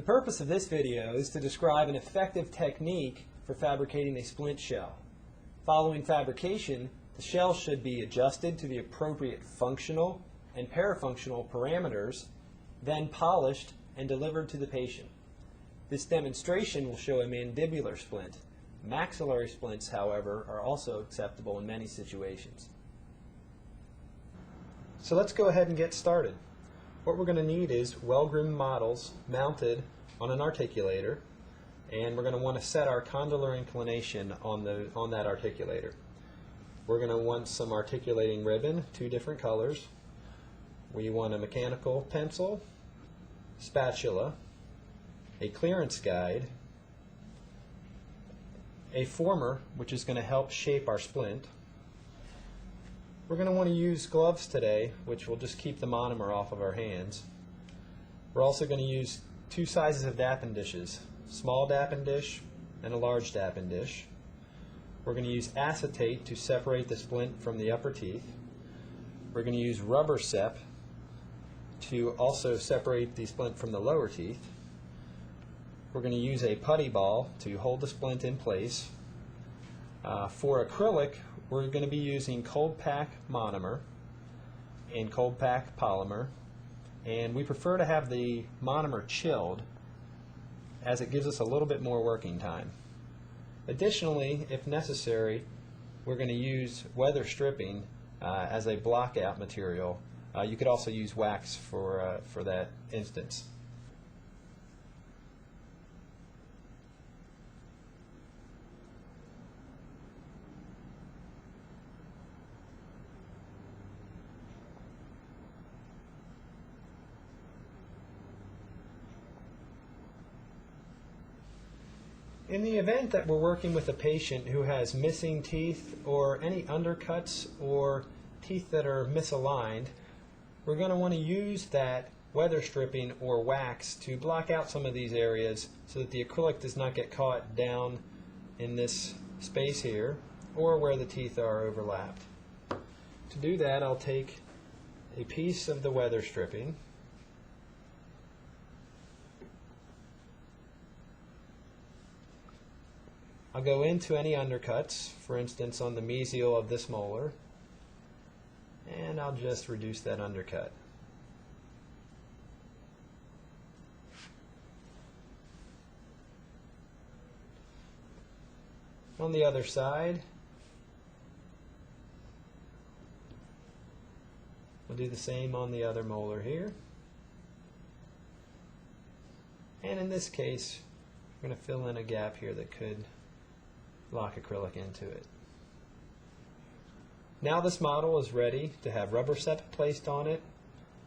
The purpose of this video is to describe an effective technique for fabricating a splint shell. Following fabrication, the shell should be adjusted to the appropriate functional and parafunctional parameters, then polished and delivered to the patient. This demonstration will show a mandibular splint. Maxillary splints, however, are also acceptable in many situations. So let's go ahead and get started. What we're going to need is well-groomed models mounted on an articulator, and we're going to want to set our condylar inclination on that articulator. We're going to want some articulating ribbon, 2 different colors. We want a mechanical pencil, spatula, a clearance guide, a former, which is going to help shape our splint. We're going to want to use gloves today, which will just keep the monomer off of our hands. We're also going to use 2 sizes of dappen dishes, small dappen dish and a large dappen dish. We're going to use acetate to separate the splint from the upper teeth. We're going to use rubber sep to also separate the splint from the lower teeth. We're going to use a putty ball to hold the splint in place. For acrylic, we're going to be using cold pack monomer and cold pack polymer, and we prefer to have the monomer chilled as it gives us a little bit more working time. Additionally, if necessary, we're going to use weatherstripping as a blockout material. You could also use wax for that instance. In the event that we're working with a patient who has missing teeth or any undercuts or teeth that are misaligned, we're going to want to use that weather stripping or wax to block out some of these areas so that the acrylic does not get caught down in this space here or where the teeth are overlapped. To do that, I'll take a piece of the weather stripping, I'll go into any undercuts, for instance on the mesial of this molar, and I'll just reduce that undercut. On the other side, we'll do the same on the other molar here. And in this case, we're going to fill in a gap here that could lock acrylic into it. Now this model is ready to have rubber sep placed on it.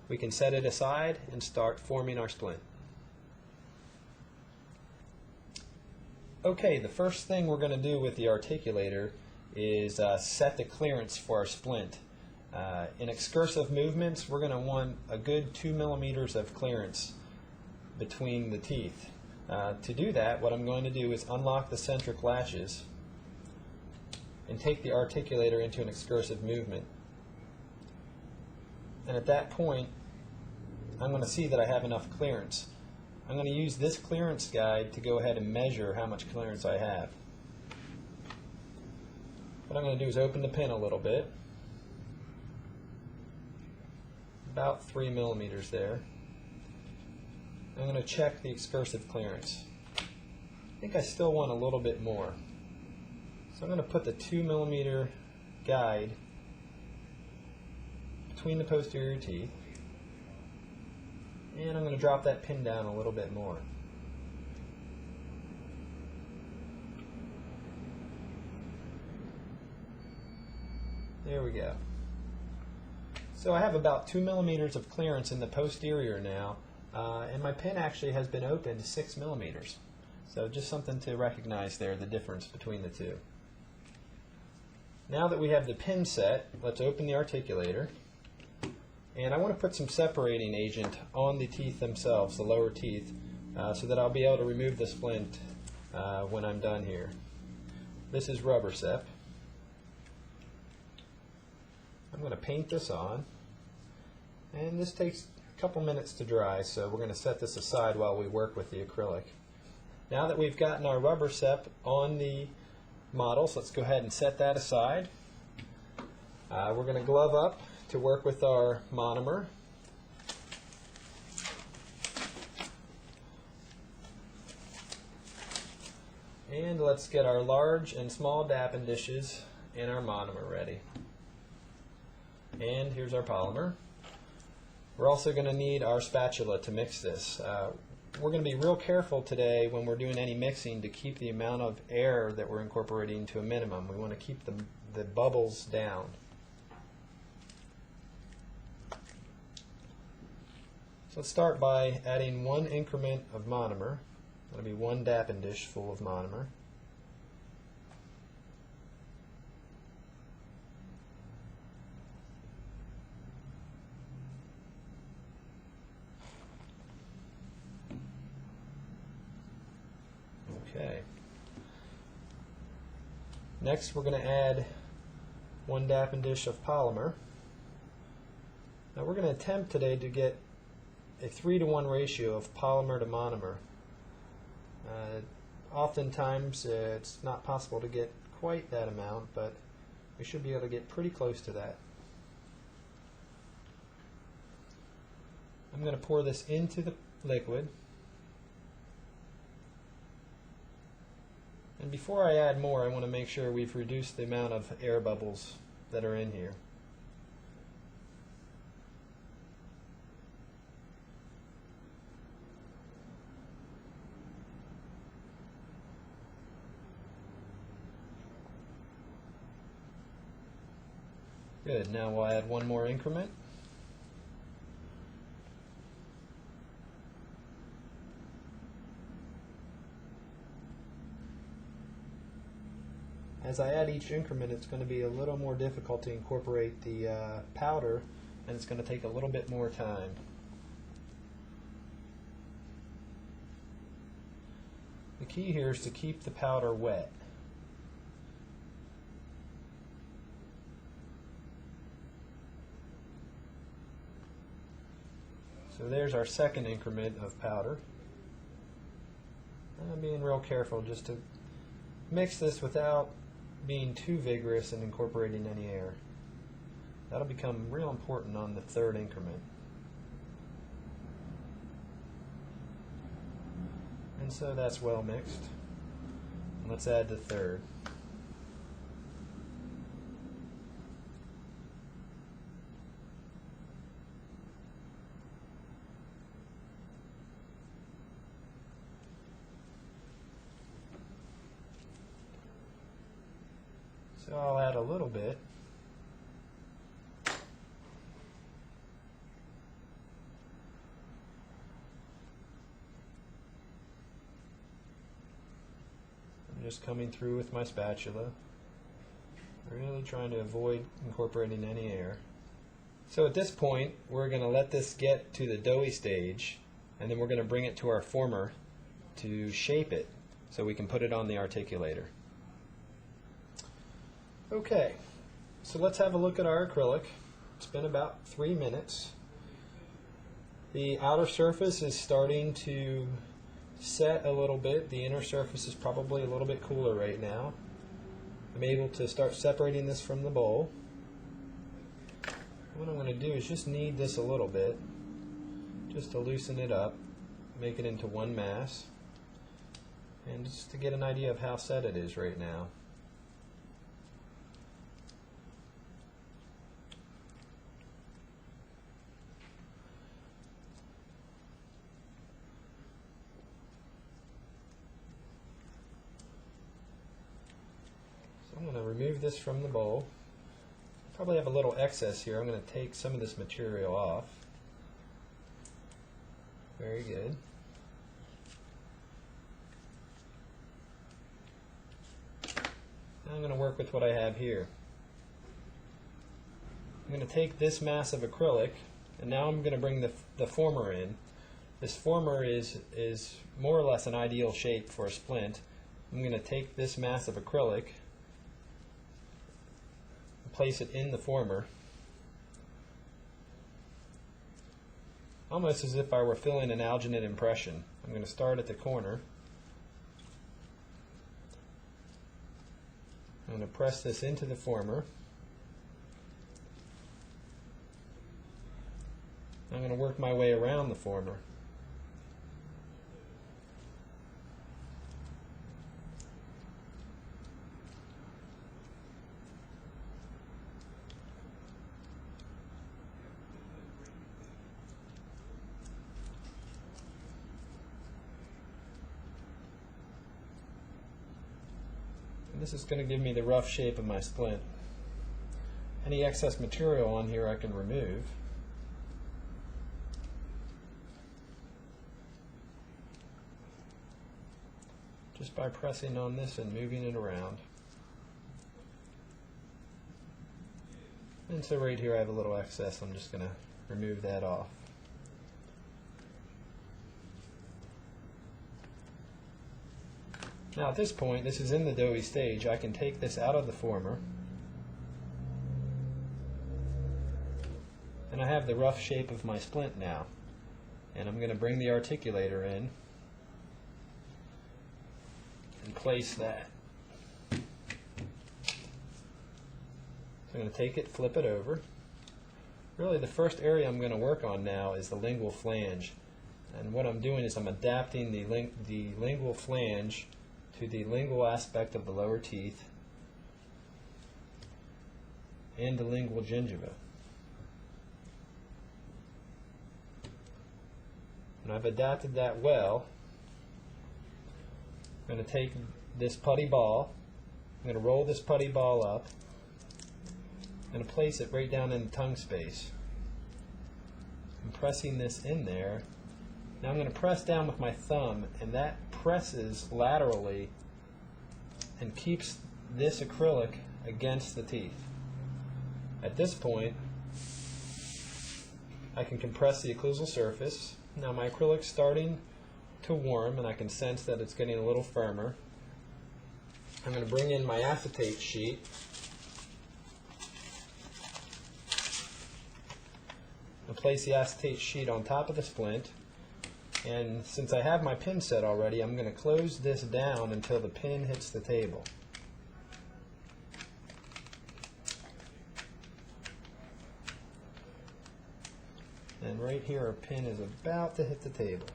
We can set it aside and start forming our splint. Okay, the first thing we're going to do with the articulator is set the clearance for our splint. In excursive movements, we're going to want a good 2 millimeters of clearance between the teeth. To do that, what I'm going to do is unlock the centric latches and take the articulator into an excursive movement. And at that point, I'm going to see that I have enough clearance. I'm going to use this clearance guide to go ahead and measure how much clearance I have. What I'm going to do is open the pin a little bit, about 3 millimeters there. I'm going to check the excursive clearance. I think I still want a little bit more. So I'm going to put the 2 millimeter guide between the posterior teeth, and I'm going to drop that pin down a little bit more. There we go. So I have about 2 millimeters of clearance in the posterior now, and my pin actually has been opened to 6 millimeters. So just something to recognize there, the difference between the two. Now that we have the pin set, let's open the articulator. And I want to put some separating agent on the teeth themselves, the lower teeth, so that I'll be able to remove the splint when I'm done here. This is rubber sep. I'm going to paint this on, and this takes a couple minutes to dry, so we're going to set this aside while we work with the acrylic. Now that we've gotten our rubber sep on the models, let's go ahead and set that aside. We're going to glove up to work with our monomer. And let's get our large and small dapping dishes and our monomer ready. And here's our polymer. We're also going to need our spatula to mix this. We're going to be real careful today when we're doing any mixing to keep the amount of air that we're incorporating to a minimum. We want to keep the bubbles down. So let's start by adding one increment of monomer. That'll be one dapping dish full of monomer. Okay. Next, we're going to add one dapping dish of polymer. Now we're going to attempt today to get a 3-to-1 ratio of polymer to monomer. Oftentimes it's not possible to get quite that amount, but we should be able to get pretty close to that. I'm going to pour this into the liquid. And before I add more, I want to make sure we've reduced the amount of air bubbles that are in here. Good, now we'll add one more increment. As I add each increment, it's going to be a little more difficult to incorporate the powder, and it's going to take a little bit more time. The key here is to keep the powder wet. So there's our second increment of powder. And I'm being real careful just to mix this without being too vigorous and incorporating any air. That'll become real important on the third increment. And so that's well mixed. And let's add the third. So I'll add a little bit. I'm just coming through with my spatula, really trying to avoid incorporating any air. So at this point, we're going to let this get to the doughy stage, and then we're going to bring it to our former to shape it so we can put it on the articulator. Okay, so let's have a look at our acrylic. It's been about 3 minutes. The outer surface is starting to set a little bit. The inner surface is probably a little bit cooler right now. I'm able to start separating this from the bowl. What I'm going to do is just knead this a little bit, just to loosen it up, make it into one mass, and just to get an idea of how set it is right now. I'm going to remove this from the bowl. Probably have a little excess here. I'm going to take some of this material off. Very good. Now I'm going to work with what I have here. I'm going to take this mass of acrylic, and now I'm going to bring the former in. This former is more or less an ideal shape for a splint. I'm going to take this mass of acrylic, place it in the former, almost as if I were filling an alginate impression. I'm going to start at the corner. I'm going to press this into the former. I'm going to work my way around the former. And this is going to give me the rough shape of my splint. Any excess material on here I can remove. Just by pressing on this and moving it around. And so right here I have a little excess. I'm just going to remove that off. Now at this point, this is in the doughy stage, I can take this out of the former, and I have the rough shape of my splint now. And I'm going to bring the articulator in and place that. So I'm going to take it, flip it over. Really the first area I'm going to work on now is the lingual flange. And what I'm doing is I'm adapting the lingual flange to the lingual aspect of the lower teeth and the lingual gingiva. And I've adapted that well. I'm going to take this putty ball, I'm going to roll this putty ball up, I'm going to place it right down in the tongue space. I'm pressing this in there. Now I'm going to press down with my thumb, and that presses laterally and keeps this acrylic against the teeth. At this point, I can compress the occlusal surface. Now my acrylic's starting to warm, and I can sense that it's getting a little firmer. I'm going to bring in my acetate sheet. I'll place the acetate sheet on top of the splint. And since I have my pin set already, I'm going to close this down until the pin hits the table. And right here our pin is about to hit the table.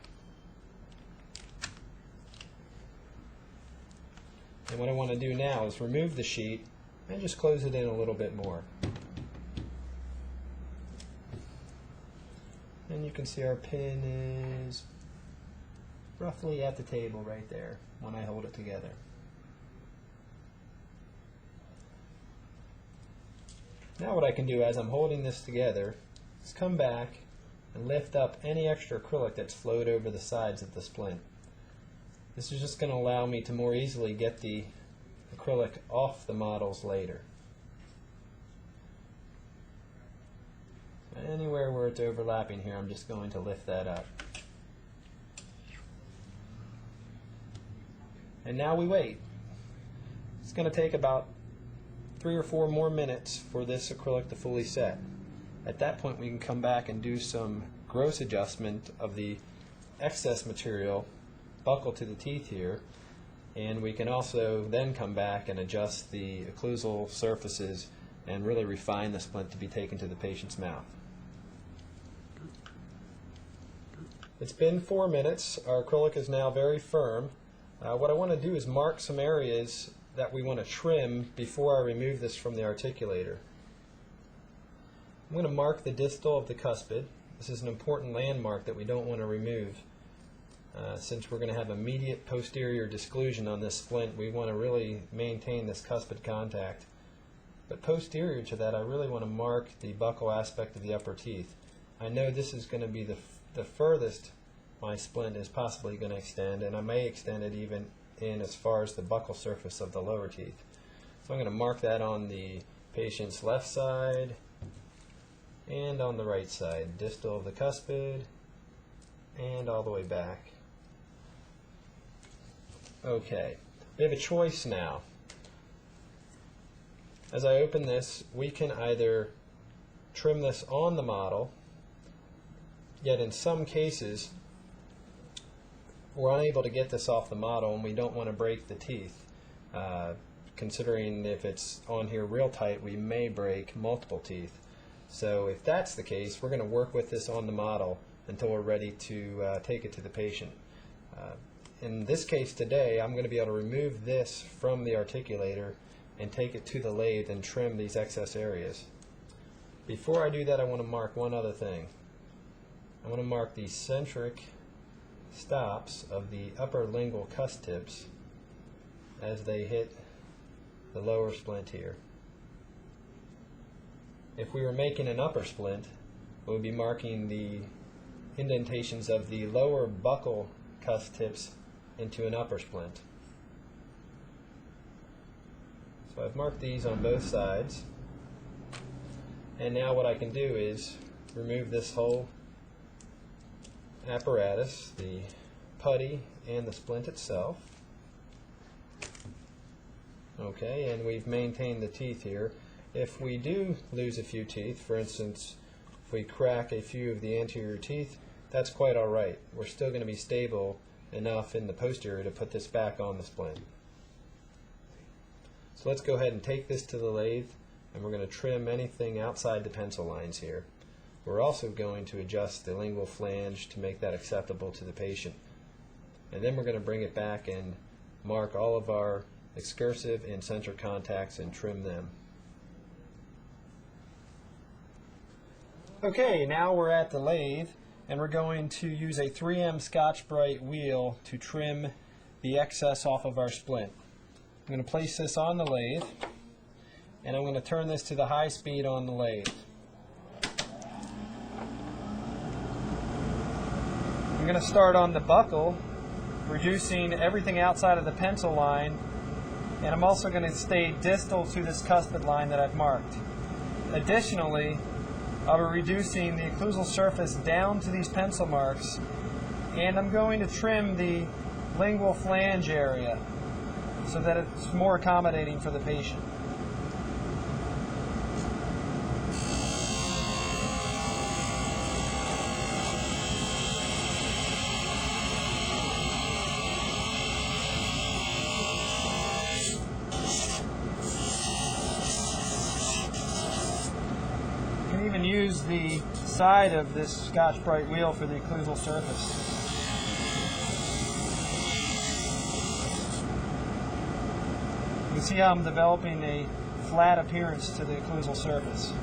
And what I want to do now is remove the sheet and just close it in a little bit more. And you can see our pin is roughly at the table right there when I hold it together. Now what I can do as I'm holding this together is come back and lift up any extra acrylic that's flowed over the sides of the splint. This is just going to allow me to more easily get the acrylic off the models later. Anywhere where it's overlapping here, I'm just going to lift that up. And now we wait. It's going to take about 3 or 4 more minutes for this acrylic to fully set. At that point we can come back and do some gross adjustment of the excess material buccal to the teeth here, and we can also then come back and adjust the occlusal surfaces and really refine the splint to be taken to the patient's mouth. It's been 4 minutes. Our acrylic is now very firm. What I want to do is mark some areas that we want to trim before I remove this from the articulator. I'm going to mark the distal of the cuspid. This is an important landmark that we don't want to remove. Since we're going to have immediate posterior disclusion on this splint, we want to really maintain this cuspid contact. But posterior to that, I really want to mark the buccal aspect of the upper teeth. I know this is going to be the furthest my splint is possibly going to extend, and I may extend it even in as far as the buccal surface of the lower teeth. So I'm going to mark that on the patient's left side and on the right side, distal of the cuspid and all the way back. Okay, we have a choice now. As I open this, we can either trim this on the model, yet in some cases we're unable to get this off the model and we don't want to break the teeth. Considering if it's on here real tight, we may break multiple teeth. So if that's the case, we're going to work with this on the model until we're ready to take it to the patient. In this case today, I'm going to be able to remove this from the articulator and take it to the lathe and trim these excess areas. Before I do that, I want to mark one other thing. I want to mark the centric stops of the upper lingual cusp tips as they hit the lower splint here. If we were making an upper splint, we would be marking the indentations of the lower buccal cusp tips into an upper splint. So I've marked these on both sides, and now what I can do is remove this whole apparatus, the putty and the splint itself. Okay, and we've maintained the teeth here. If we do lose a few teeth, for instance, if we crack a few of the anterior teeth, that's quite all right. We're still going to be stable enough in the posterior to put this back on the splint. So let's go ahead and take this to the lathe, and we're going to trim anything outside the pencil lines here. We're also going to adjust the lingual flange to make that acceptable to the patient. And then we're going to bring it back and mark all of our excursive and center contacts and trim them. Okay, now we're at the lathe, and we're going to use a 3M Scotch-Brite wheel to trim the excess off of our splint. I'm going to place this on the lathe, and I'm going to turn this to the high speed on the lathe. I'm going to start on the buckle, reducing everything outside of the pencil line, and I'm also going to stay distal to this cuspid line that I've marked. Additionally, I'll be reducing the occlusal surface down to these pencil marks, and I'm going to trim the lingual flange area so that it's more accommodating for the patient. Even use the side of this Scotch-Brite wheel for the occlusal surface. You can see how I'm developing a flat appearance to the occlusal surface.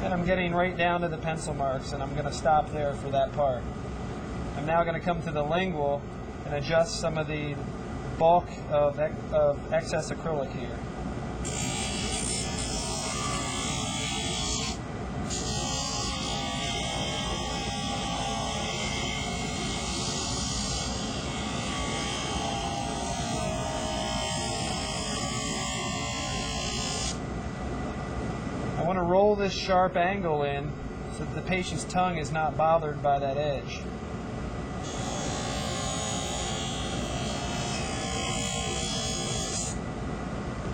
And I'm getting right down to the pencil marks, and I'm going to stop there for that part. I'm now going to come to the lingual and adjust some of the bulk of excess acrylic here. I want to roll this sharp angle in so that the patient's tongue is not bothered by that edge.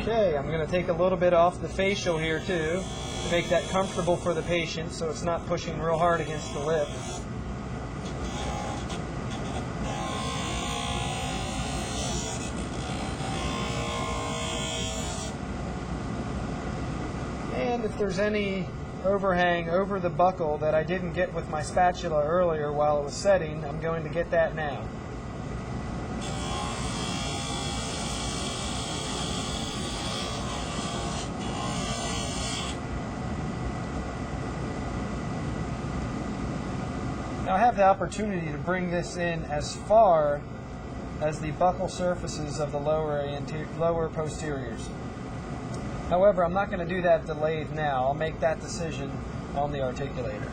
Okay, I'm going to take a little bit off the facial here too to make that comfortable for the patient so it's not pushing real hard against the lip. And if there's any overhang over the buccal that I didn't get with my spatula earlier while it was setting, I'm going to get that now. Now I have the opportunity to bring this in as far as the buccal surfaces of the lower posteriors. However, I'm not going to do that at the lathe now. I'll make that decision on the articulator.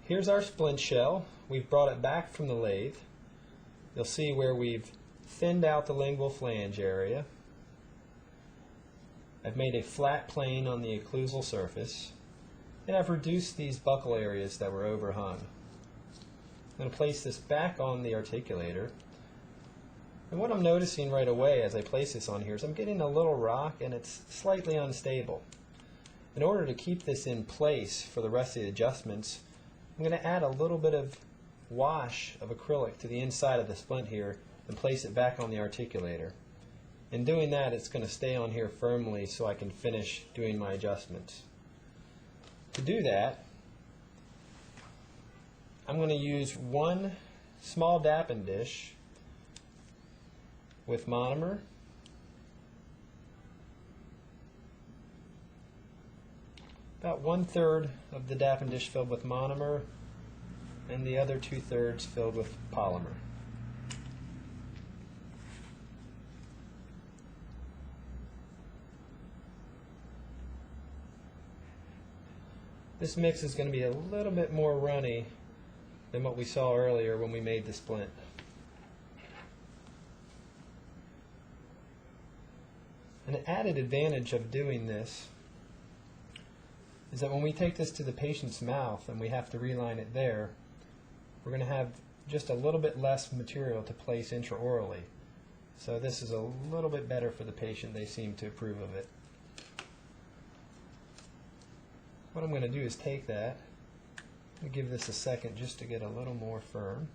Here's our splint shell. We've brought it back from the lathe. You'll see where we've thinned out the lingual flange area. I've made a flat plane on the occlusal surface, and I've reduced these buccal areas that were overhung. I'm going to place this back on the articulator. And what I'm noticing right away as I place this on here is I'm getting a little rock and it's slightly unstable. In order to keep this in place for the rest of the adjustments, I'm going to add a little bit of wash of acrylic to the inside of the splint here and place it back on the articulator. In doing that, it's going to stay on here firmly so I can finish doing my adjustments. To do that, I'm going to use one small dapping dish with monomer, about 1/3 of the dapping dish filled with monomer and the other 2/3 filled with polymer. This mix is going to be a little bit more runny than what we saw earlier when we made the splint. An added advantage of doing this is that when we take this to the patient's mouth and we have to reline it there, we're going to have just a little bit less material to place intraorally. So this is a little bit better for the patient. They seem to approve of it. What I'm going to do is take that and give this a second just to get a little more firm.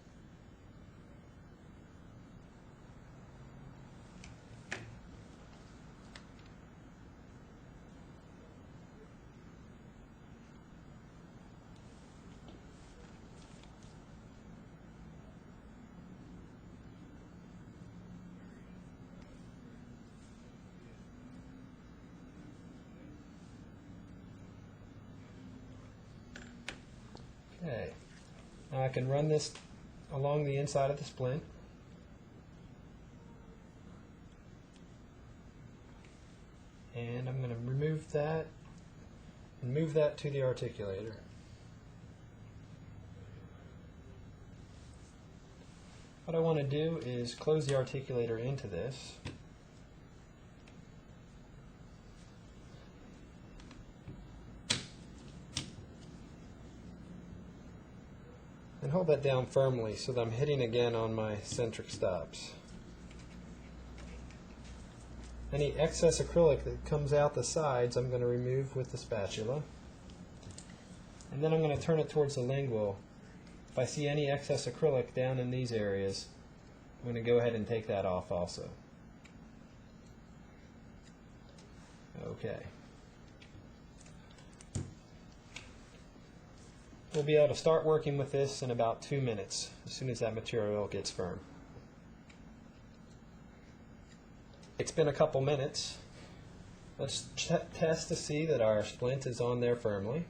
Okay, now I can run this along the inside of the splint. And I'm going to remove that and move that to the articulator. What I want to do is close the articulator into this. And hold that down firmly so that I'm hitting again on my centric stops. Any excess acrylic that comes out the sides I'm going to remove with the spatula. And then I'm going to turn it towards the lingual. If I see any excess acrylic down in these areas, I'm going to go ahead and take that off also. Okay. We'll be able to start working with this in about 2 minutes, as soon as that material gets firm. It's been a couple minutes. Let's test to see that our splint is on there firmly.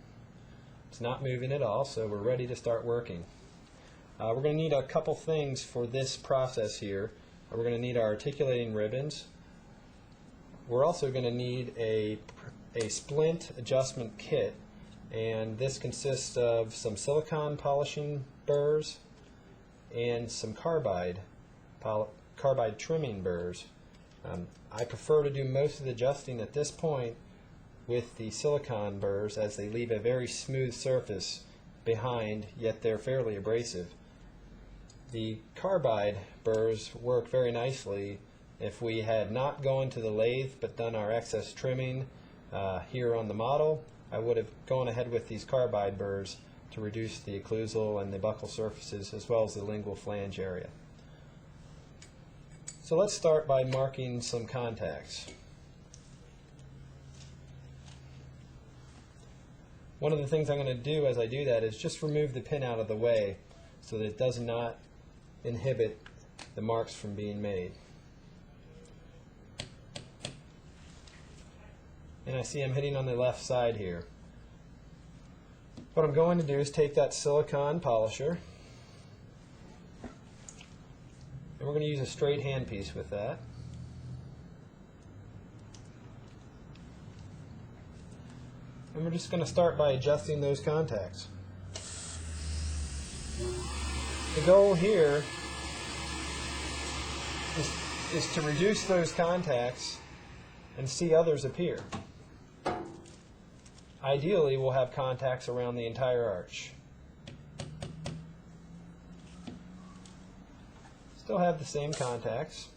It's not moving at all, so we're ready to start working. We're going to need a couple things for this process here. We're going to need our articulating ribbons. We're also going to need a splint adjustment kit. And this consists of some silicone polishing burrs and some carbide trimming burrs. I prefer to do most of the adjusting at this point with the silicone burrs, as they leave a very smooth surface behind, yet they're fairly abrasive. The carbide burrs work very nicely if we had not gone to the lathe but done our excess trimming here on the model. I would have gone ahead with these carbide burrs to reduce the occlusal and the buccal surfaces, as well as the lingual flange area. So let's start by marking some contacts. One of the things I'm going to do as I do that is just remove the pin out of the way so that it does not inhibit the marks from being made. And I see I'm hitting on the left side here. What I'm going to do is take that silicone polisher, and we're going to use a straight handpiece with that. And we're just going to start by adjusting those contacts. The goal here is to reduce those contacts and see others appear. Ideally, we'll have contacts around the entire arch. Still have the same contacts.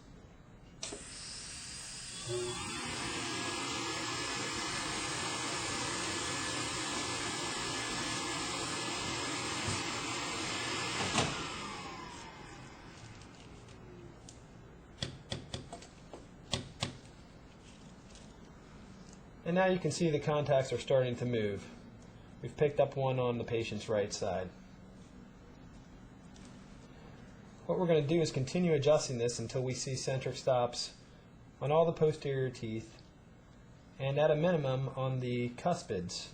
And now you can see the contacts are starting to move. We've picked up one on the patient's right side. What we're going to do is continue adjusting this until we see centric stops on all the posterior teeth and at a minimum on the cuspids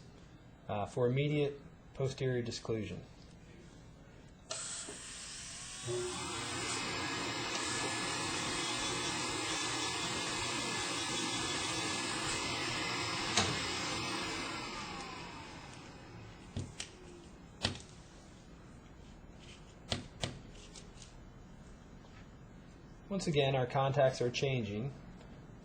for immediate posterior disclusion. Once again, our contacts are changing.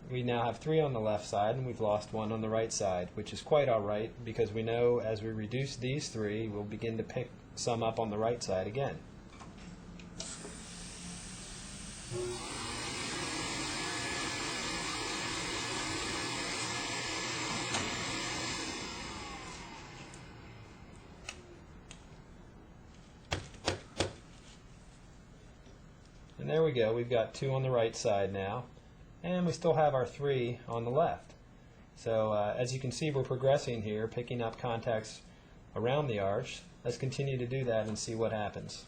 We now have 3 on the left side and we've lost 1 on the right side, which is quite alright because we know as we reduce these 3, we'll begin to pick some up on the right side again. And there we go, we've got 2 on the right side now, and we still have our 3 on the left. So as you can see, we're progressing here, picking up contacts around the arch. Let's continue to do that and see what happens.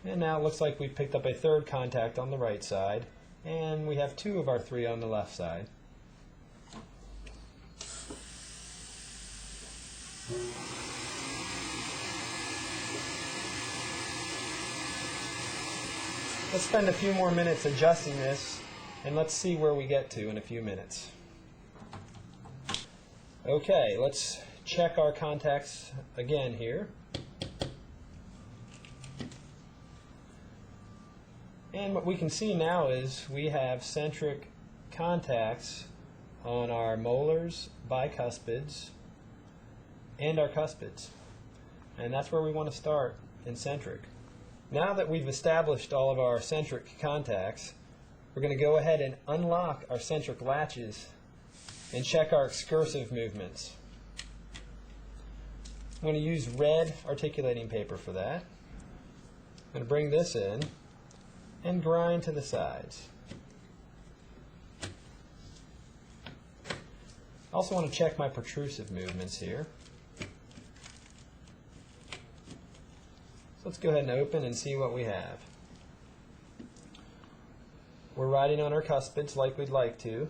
And now it looks like we've picked up a 3rd contact on the right side, and we have 2 of our 3 on the left side. Let's spend a few more minutes adjusting this, and let's see where we get to in a few minutes. Okay, let's check our contacts again here. And what we can see now is we have centric contacts on our molars, bicuspids, and our cuspids. And that's where we want to start, in centric. Now that we've established all of our centric contacts, we're going to go ahead and unlock our centric latches and check our excursive movements. I'm going to use red articulating paper for that. I'm going to bring this in and grind to the sides. I also want to check my protrusive movements here. So let's go ahead and open and see what we have. We're riding on our cuspids like we'd like to.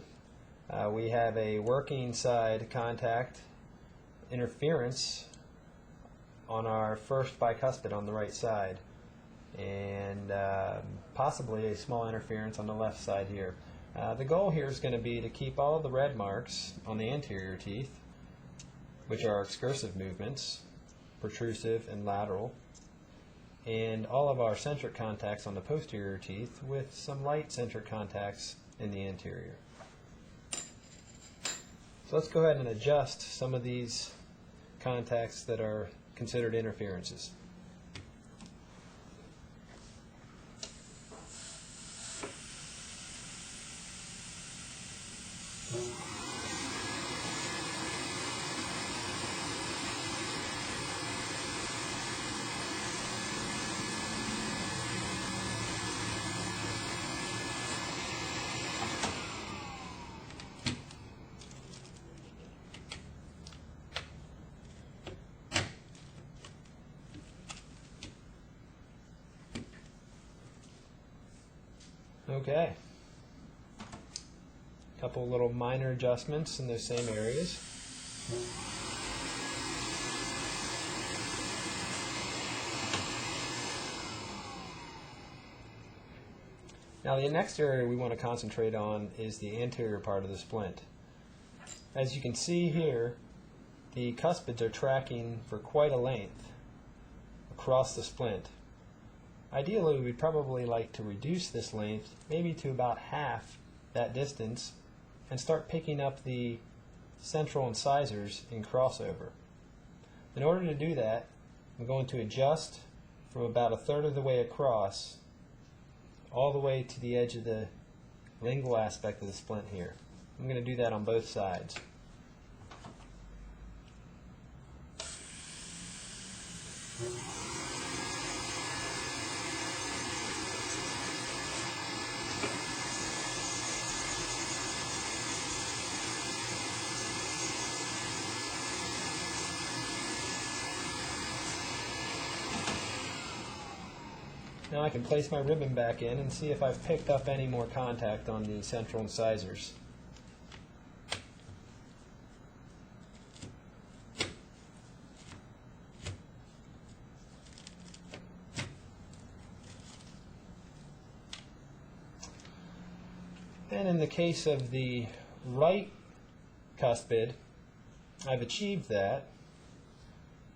We have a working side contact interference on our first bicuspid on the right side, and possibly a small interference on the left side here. The goal here is going to be to keep all of the red marks on the anterior teeth, which are excursive movements, protrusive and lateral, and all of our centric contacts on the posterior teeth with some light centric contacts in the anterior. So let's go ahead and adjust some of these contacts that are considered interferences. Okay. A couple little minor adjustments in those same areas. Now the next area we want to concentrate on is the anterior part of the splint. As you can see here, the cuspids are tracking for quite a length across the splint. Ideally, we'd probably like to reduce this length maybe to about half that distance and start picking up the central incisors in crossover. In order to do that, I'm going to adjust from about 1/3 of the way across all the way to the edge of the lingual aspect of the splint here. I'm going to do that on both sides. Now I can place my ribbon back in and see if I've picked up any more contact on the central incisors. And in the case of the right cuspid, I've achieved that.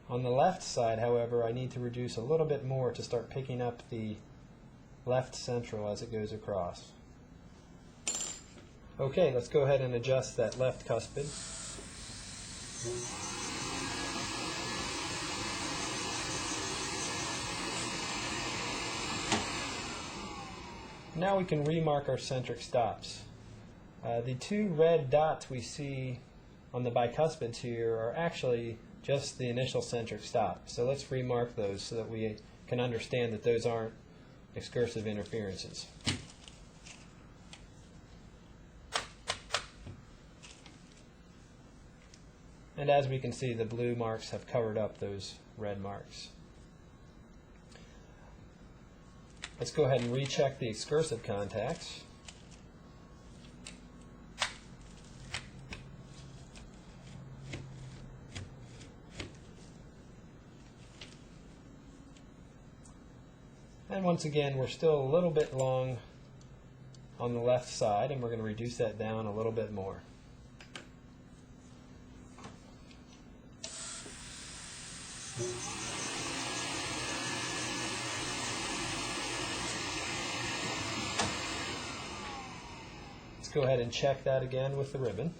On the left side, however, I need to reduce a little bit more to start picking up the left central as it goes across. Okay, let's go ahead and adjust that left cuspid. Now we can remark our centric stops. The 2 red dots we see on the bicuspids here are actually just the initial centric stop. So let's remark those so that we can understand that those aren't excursive interferences. And as we can see, the blue marks have covered up those red marks. Let's go ahead and recheck the excursive contacts. And once again, we're still a little bit long on the left side, and we're going to reduce that down a little bit more. Let's go ahead and check that again with the ribbon.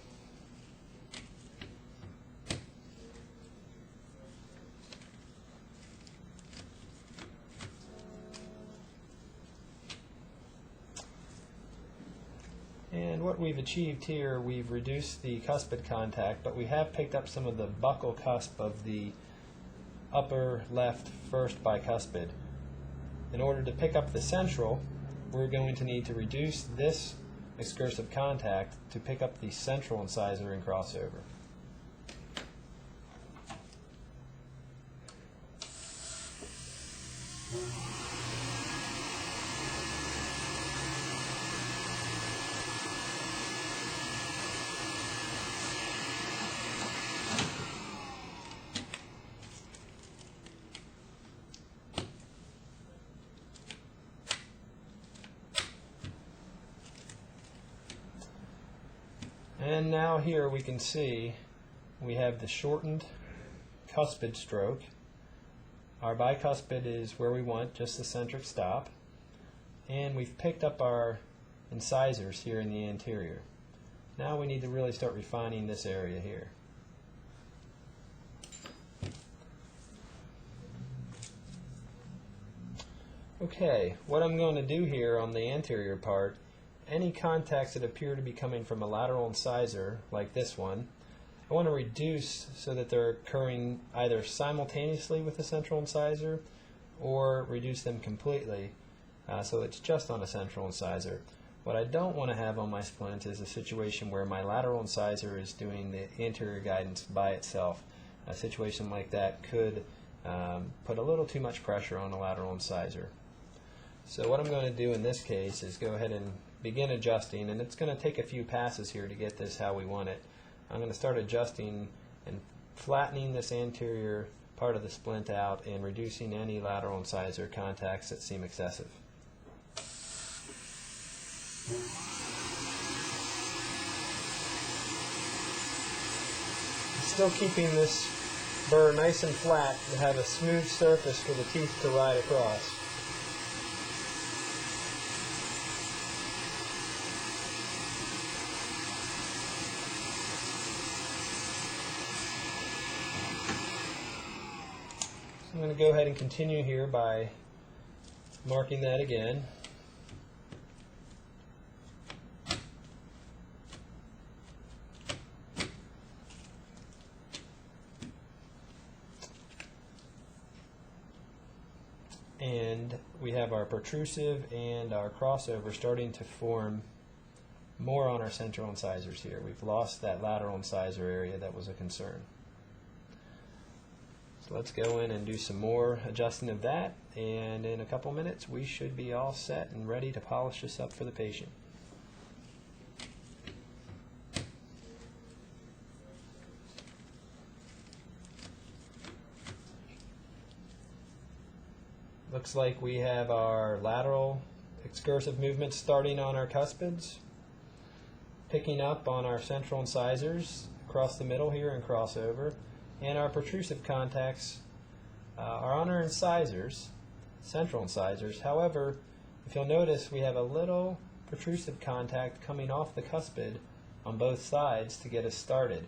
And what we've achieved here, we've reduced the cuspid contact, but we have picked up some of the buccal cusp of the upper left first bicuspid. In order to pick up the central, we're going to need to reduce this excursive contact to pick up the central incisor in crossover. And now here we can see we have the shortened cuspid stroke. Our bicuspid is where we want, just the centric stop. And we've picked up our incisors here in the anterior. Now we need to really start refining this area here. Okay, what I'm going to do here on the anterior part, any contacts that appear to be coming from a lateral incisor, like this one, I want to reduce so that they're occurring either simultaneously with the central incisor or reduce them completely so it's just on a central incisor. What I don't want to have on my splint is a situation where my lateral incisor is doing the anterior guidance by itself. A situation like that could put a little too much pressure on a lateral incisor. So what I'm going to do in this case is go ahead and begin adjusting, and it's going to take a few passes here to get this how we want it. I'm going to start adjusting and flattening this anterior part of the splint out and reducing any lateral incisor contacts that seem excessive. Still keeping this burr nice and flat to have a smooth surface for the teeth to ride across. So I'm going to go ahead and continue here by marking that again. And we have our protrusive and our crossover starting to form more on our central incisors here. We've lost that lateral incisor area that was a concern. So let's go in and do some more adjusting of that, and in a couple minutes we should be all set and ready to polish this up for the patient. Looks like we have our lateral excursive movements starting on our cuspids, picking up on our central incisors across the middle here and crossover, and our protrusive contacts are on our incisors, central incisors. However, if you'll notice, we have a little protrusive contact coming off the cuspid on both sides to get us started,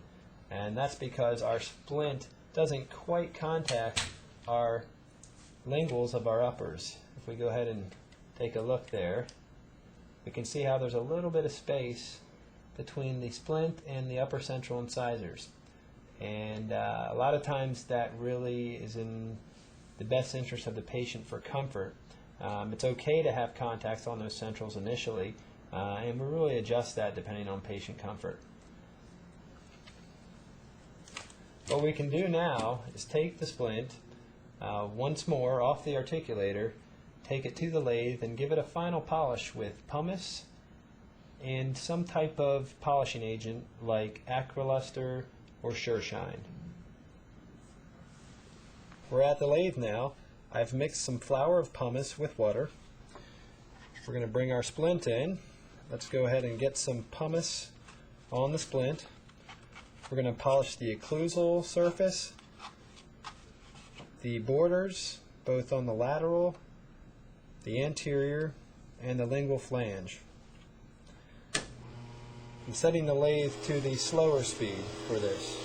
and that's because our splint doesn't quite contact our linguals of our uppers. If we go ahead and take a look there, we can see how there's a little bit of space between the splint and the upper central incisors, and a lot of times that really is in the best interest of the patient for comfort. It's okay to have contacts on those centrals initially, and we really adjust that depending on patient comfort. What we can do now is take the splint once more off the articulator, take it to the lathe, and give it a final polish with pumice and some type of polishing agent like acrylic or Sureshine. We're at the lathe now. I've mixed some flour of pumice with water. We're going to bring our splint in. Let's go ahead and get some pumice on the splint. We're going to polish the occlusal surface, the borders, both on the lateral, the anterior, and the lingual flange. I'm setting the lathe to the slower speed for this.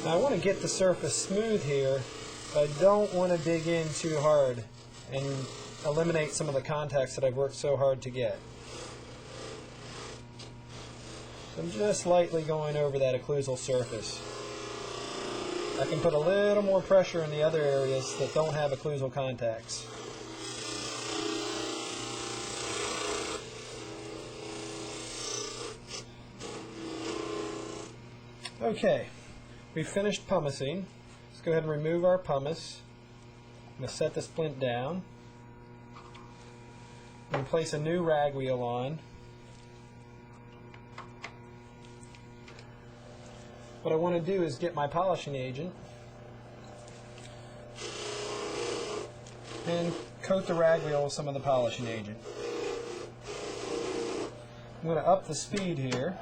Now I want to get the surface smooth here, but I don't want to dig in too hard and eliminate some of the contacts that I've worked so hard to get. So I'm just lightly going over that occlusal surface. I can put a little more pressure in the other areas that don't have occlusal contacts. Okay, we've finished pumicing. Let's go ahead and remove our pumice. I'm going to set the splint down. I'm going to place a new rag wheel on. What I want to do is get my polishing agent and coat the rag wheel with some of the polishing agent. I'm going to up the speed here.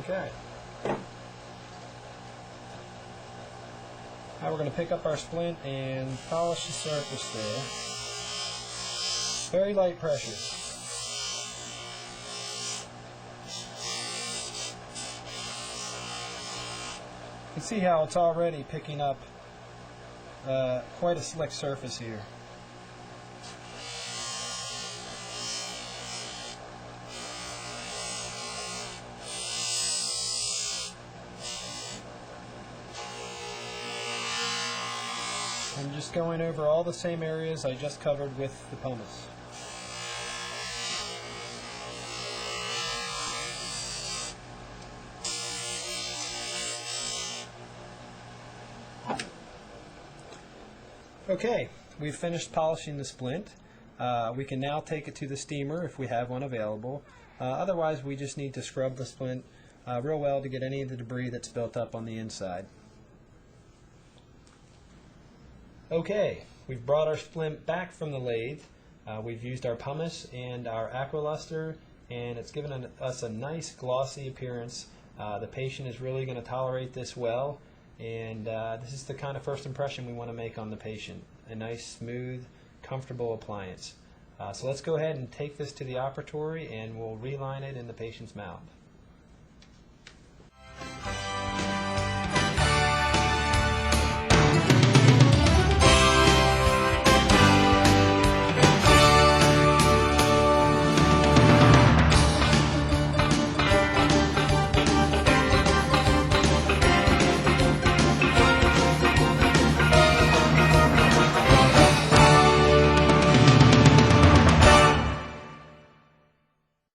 Okay. Now we're going to pick up our splint and polish the surface there. Very light pressure. You can see how it's already picking up quite a slick surface here. I'm just going over all the same areas I just covered with the pumice. Okay, we've finished polishing the splint. We can now take it to the steamer if we have one available. Otherwise, we just need to scrub the splint real well to get any of the debris that's built up on the inside. Okay, we've brought our splint back from the lathe. We've used our pumice and our aqualuster, and it's given us a nice glossy appearance. The patient is really going to tolerate this well, and this is the kind of first impression we want to make on the patient. A nice, smooth, comfortable appliance. So let's go ahead and take this to the operatory, and we'll reline it in the patient's mouth.